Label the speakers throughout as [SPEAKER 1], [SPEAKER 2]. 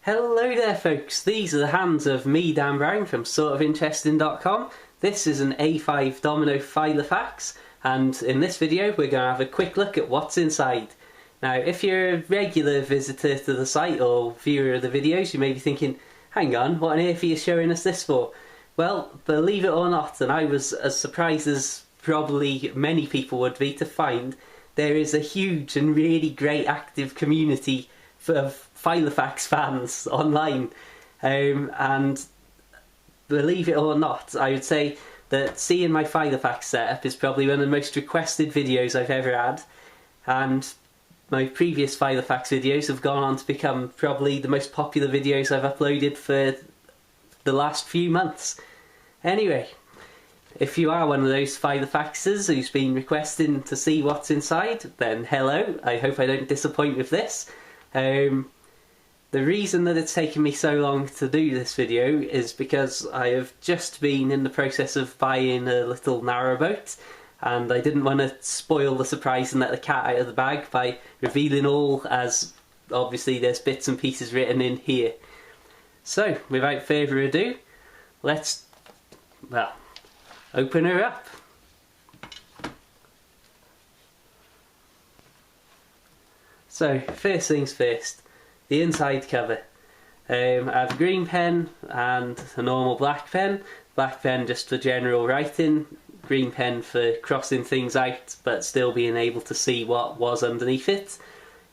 [SPEAKER 1] Hello there folks, these are the hands of me, Dan Brown from sortofinteresting.com. This is an A5 Domino Filofax, and in this video we're going to have a quick look at what's inside. Now if you're a regular visitor to the site or viewer of the videos, you may be thinking, hang on, what on earth are you showing us this for? Well, believe it or not, and I was as surprised as probably many people would be to find there is a huge and really great active community of Filofax fans online, and believe it or not, I would say that seeing my Filofax setup is probably one of the most requested videos I've ever had, and my previous Filofax videos have gone on to become probably the most popular videos I've uploaded for the last few months. Anyway, if you are one of those Filofaxers who's been requesting to see what's inside, then hello, I hope I don't disappoint with this. The reason that it's taken me so long to do this video is because I have just been in the process of buying a little narrowboat, and I didn't want to spoil the surprise and let the cat out of the bag by revealing all, as obviously there's bits and pieces written in here. So, without further ado, let's, well, open her up. So, first things first, the inside cover. I have a green pen and a normal black pen. Black pen just for general writing, green pen for crossing things out but still being able to see what was underneath it.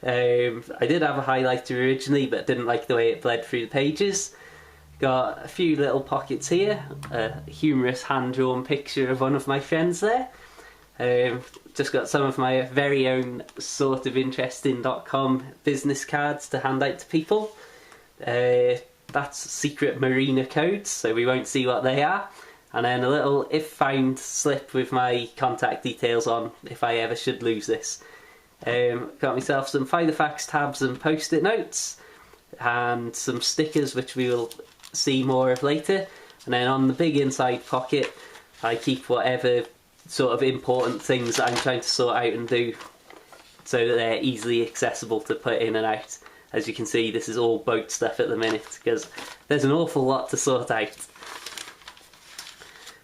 [SPEAKER 1] I did have a highlighter originally but didn't like the way it bled through the pages. Got a few little pockets here, a humorous hand-drawn picture of one of my friends there. Just got some of my very own sortofinteresting.com business cards to hand out to people. That's secret marina codes, so we won't see what they are. And then a little if found slip with my contact details on if I ever should lose this. Got myself some Filofax tabs and post-it notes, and some stickers which we will see more of later. And then on the big inside pocket I keep whatever sort of important things that I'm trying to sort out and do, so that they're easily accessible to put in and out. As you can see, this is all boat stuff at the minute because there's an awful lot to sort out.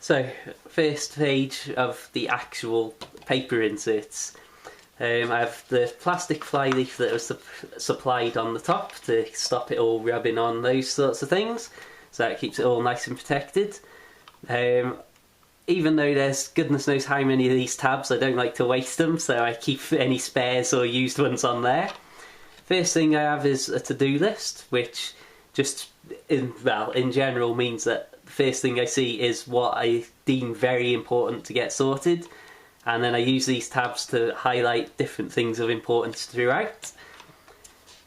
[SPEAKER 1] So, first page of the actual paper inserts. I have the plastic flyleaf that was supplied on the top to stop it all rubbing on those sorts of things, so that keeps it all nice and protected. Even though there's goodness knows how many of these tabs, I don't like to waste them, so I keep any spares or used ones on there. First thing I have is a to-do list, which just, in general means that the first thing I see is what I deem very important to get sorted, and then I use these tabs to highlight different things of importance throughout.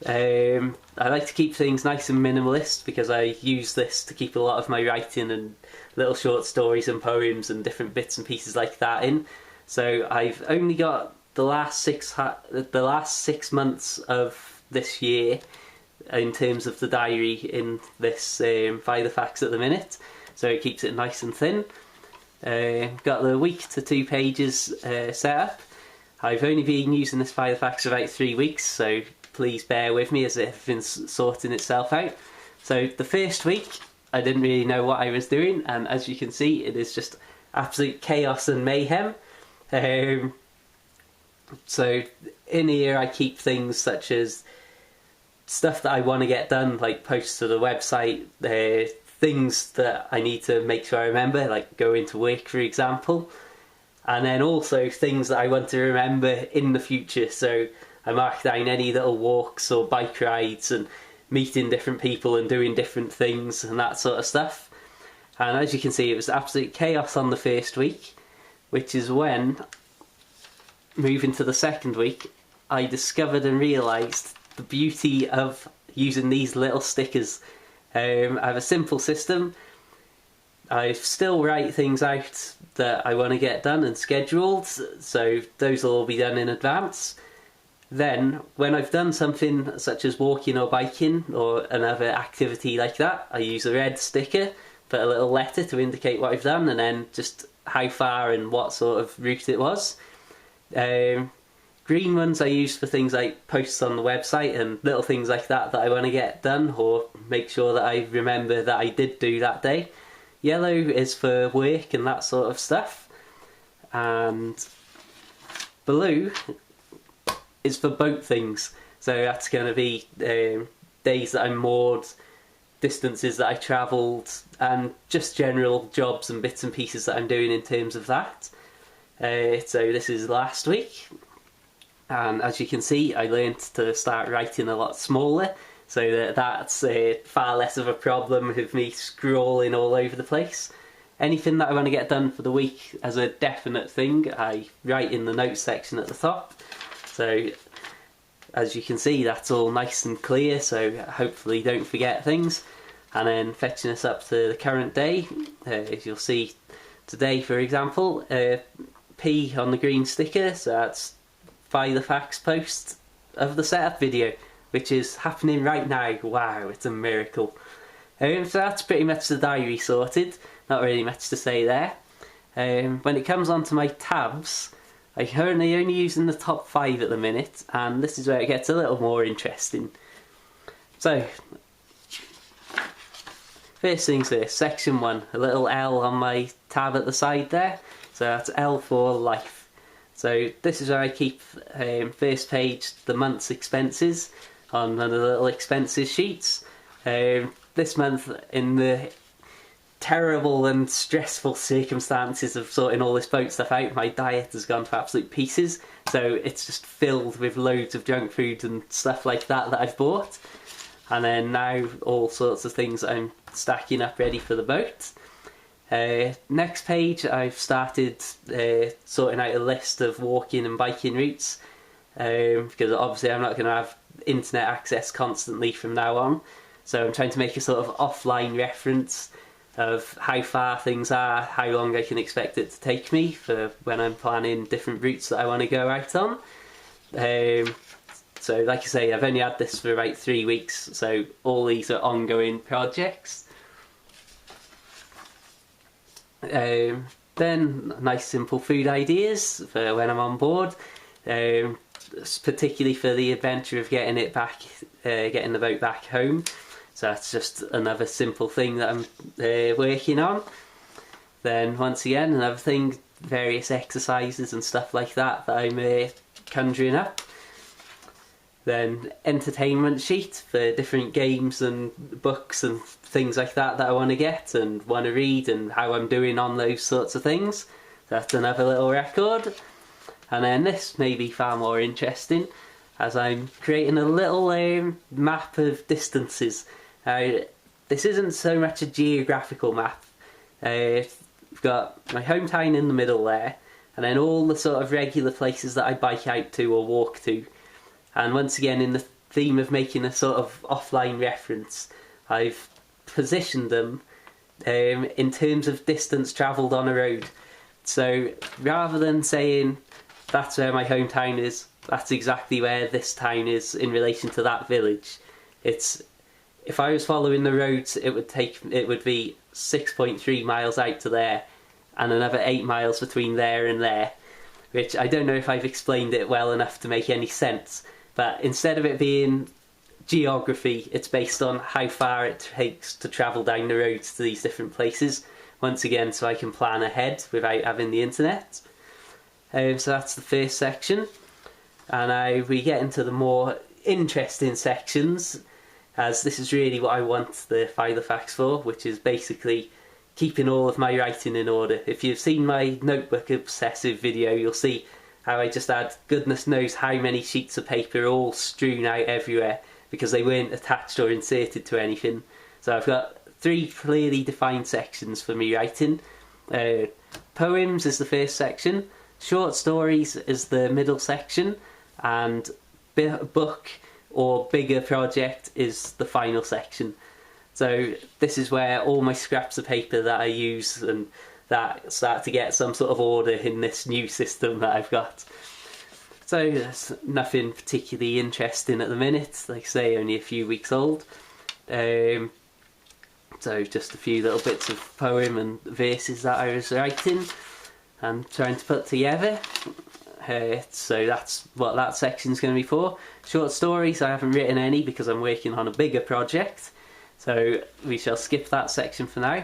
[SPEAKER 1] I like to keep things nice and minimalist because I use this to keep a lot of my writing and little short stories and poems and different bits and pieces like that in. So I've only got the last 6 months of this year in terms of the diary in this Filofax at the minute, so it keeps it nice and thin. Got the week to 2 pages set up. I've only been using this Filofax for about 3 weeks, so please bear with me as everything's sorting itself out. So the first week I didn't really know what I was doing, and as you can see it is just absolute chaos and mayhem. So in here I keep things such as stuff that I want to get done, like posts to the website, things that I need to make sure I remember, like going to work for example, and then also things that I want to remember in the future. So I mark down any little walks or bike rides and meeting different people and doing different things and that sort of stuff. And as you can see, it was absolute chaos on the first week, which is when, moving to the second week, I discovered and realised the beauty of using these little stickers. I have a simple system. I still write things out that I want to get done and scheduled, so those will all be done in advance. Then, when I've done something such as walking or biking or another activity like that, I use a red sticker, put a little letter to indicate what I've done, and then just how far and what sort of route it was. green ones I use for things like posts on the website and little things like that I want to get done or make sure that I remember that I did do that day. Yellow is for work and that sort of stuff. And blue is for boat things. So that's going to be days that I moored, distances that I travelled, and just general jobs and bits and pieces that I'm doing in terms of that. So this is last week, and as you can see I learned to start writing a lot smaller, so that's far less of a problem with me scrolling all over the place. Anything that I want to get done for the week as a definite thing, I write in the notes section at the top. So as you can see, that's all nice and clear, so hopefully don't forget things. And then fetching us up to the current day, as you'll see today for example, P on the green sticker, so that's Filofax post of the setup video, which is happening right now. Wow, it's a miracle. So that's pretty much the diary sorted, not really much to say there. When it comes on to my tabs, I'm currently only using the top 5 at the minute, and this is where it gets a little more interesting. So, first things first, section 1, a little L on my tab at the side there, so that's L for life. So this is where I keep, first page, the month's expenses on one of the little expenses sheets. This month, in the terrible and stressful circumstances of sorting all this boat stuff out, my diet has gone to absolute pieces, so it's just filled with loads of junk food and stuff like that I've bought. And then now all sorts of things I'm stacking up ready for the boat. Next page, I've started sorting out a list of walking and biking routes, because obviously I'm not going to have internet access constantly from now on, so I'm trying to make a sort of offline reference of how far things are, how long I can expect it to take me for when I'm planning different routes that I want to go out on. So like I say, I've only had this for about 3 weeks, so all these are ongoing projects. Then nice simple food ideas for when I'm on board, particularly for the adventure of getting it back, getting the boat back home. So that's just another simple thing that I'm working on. Then once again, another thing, various exercises and stuff like that I'm conjuring up. Then entertainment sheet for different games and books and things like that I want to get and want to read, and how I'm doing on those sorts of things. That's another little record. And then this may be far more interesting, as I'm creating a little map of distances. This isn't so much a geographical map. We've got my hometown in the middle there, and then all the sort of regular places that I bike out to or walk to. And once again, in the theme of making a sort of offline reference, I've positioned them in terms of distance travelled on a road. So rather than saying that's where my hometown is, that's exactly where this town is in relation to that village. It's, if I was following the roads, it would be 6.3 miles out to there, and another 8 miles between there and there, which I don't know if I've explained it well enough to make any sense. But instead of it being geography, it's based on how far it takes to travel down the roads to these different places. Once again, so I can plan ahead without having the internet. So that's the first section. And now we get into the more interesting sections, as this is really what I want the Filofax for, which is basically keeping all of my writing in order. If you've seen my notebook obsessive video, you'll see how I just had goodness knows how many sheets of paper all strewn out everywhere because they weren't attached or inserted to anything. So I've got 3 clearly defined sections for me writing. Poems is the first section, short stories is the middle section, and book or bigger project is the final section. So this is where all my scraps of paper that I use and that start to get some sort of order in this new system that I've got. So there's nothing particularly interesting at the minute, like I say, only a few weeks old. So just a few little bits of poem and verses that I was writing and trying to put together. So that's what that section's going to be for. Short stories, I haven't written any because I'm working on a bigger project, so we shall skip that section for now.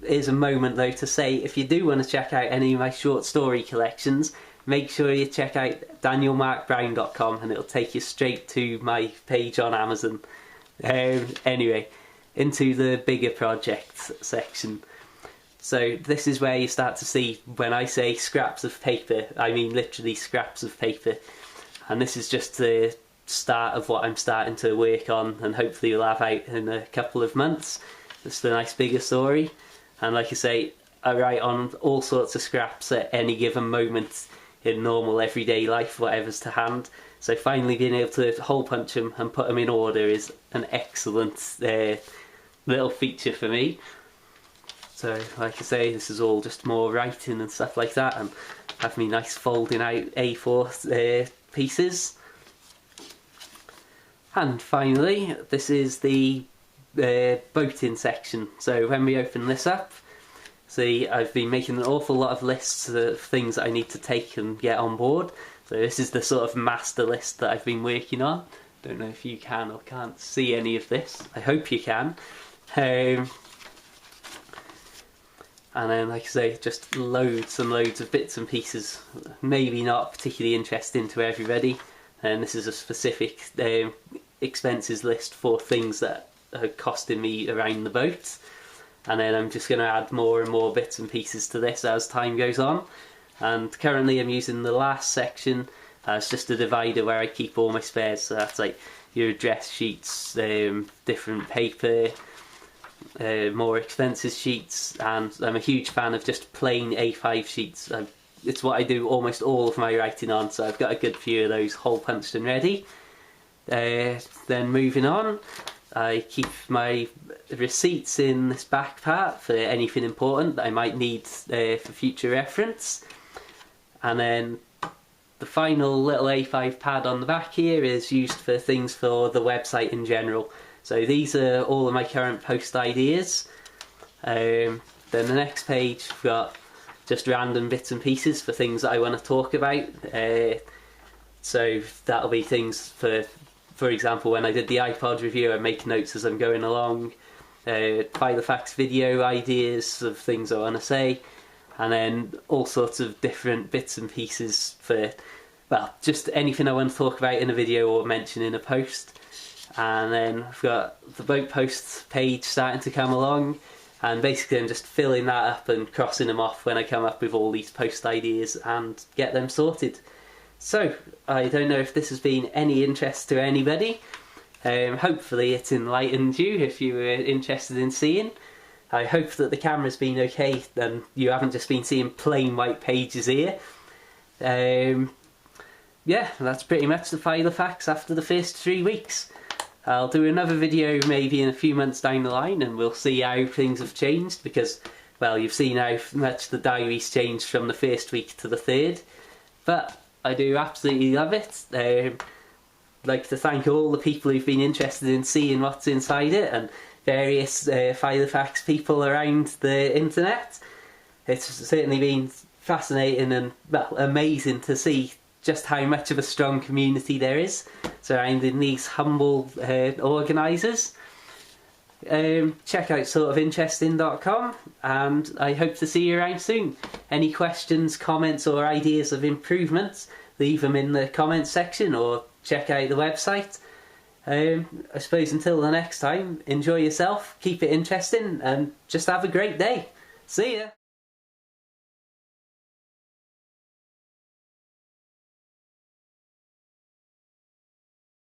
[SPEAKER 1] Here's a moment though to say, if you do want to check out any of my short story collections, make sure you check out danielmarkbrown.com and it'll take you straight to my page on Amazon. Anyway, into the bigger projects section. So this is where you start to see, when I say scraps of paper, I mean literally scraps of paper. And this is just the start of what I'm starting to work on, and hopefully we'll have out in a couple of months. It's the nice bigger story. And like I say, I write on all sorts of scraps at any given moment in normal everyday life, whatever's to hand. So finally being able to hole punch them and put them in order is an excellent little feature for me. So like I say, this is all just more writing and stuff like that, and have me nice folding out A4 pieces. And finally, this is the boating section. So when we open this up, see, I've been making an awful lot of lists of things that I need to take and get on board. So this is the sort of master list that I've been working on. Don't know if you can or can't see any of this. I hope you can. And then, like I say, just loads and loads of bits and pieces. Maybe not particularly interesting to everybody. And this is a specific expenses list for things that are costing me around the boat. And then I'm just going to add more and more bits and pieces to this as time goes on. And currently I'm using the last section as just a divider where I keep all my spares. So that's like your address sheets, different paper, more expenses sheets, and I'm a huge fan of just plain A5 sheets. It's what I do almost all of my writing on, so I've got a good few of those hole punched and ready. Then moving on, I keep my receipts in this back part for anything important that I might need for future reference. And then the final little A5 pad on the back here is used for things for the website in general. So these are all of my current post ideas. Then the next page, I've got just random bits and pieces for things that I want to talk about. So that'll be things for example, when I did the iPod review, I make notes as I'm going along. Filofax video ideas of things I want to say. And then all sorts of different bits and pieces for, well, just anything I want to talk about in a video or mention in a post. And then I've got the boat posts page starting to come along, and basically I'm just filling that up and crossing them off when I come up with all these post ideas and get them sorted. So I don't know if this has been any interest to anybody. Hopefully it's enlightened you if you were interested in seeing. I hope that the camera's been okay and you haven't just been seeing plain white pages here. Yeah, that's pretty much the Filofax after the first 3 weeks. I'll do another video maybe in a few months down the line and we'll see how things have changed, because, well, you've seen how much the diary's changed from the first week to the third. But I do absolutely love it. I'd like to thank all the people who've been interested in seeing what's inside it, and various Filofax people around the internet. It's certainly been fascinating and, well, amazing to see just how much of a strong community there is surrounding these humble organisers. Check out sortofinteresting.com, and I hope to see you around soon. Any questions, comments or ideas of improvements, leave them in the comments section or check out the website. I suppose until the next time, enjoy yourself, keep it interesting, and just have a great day. See ya!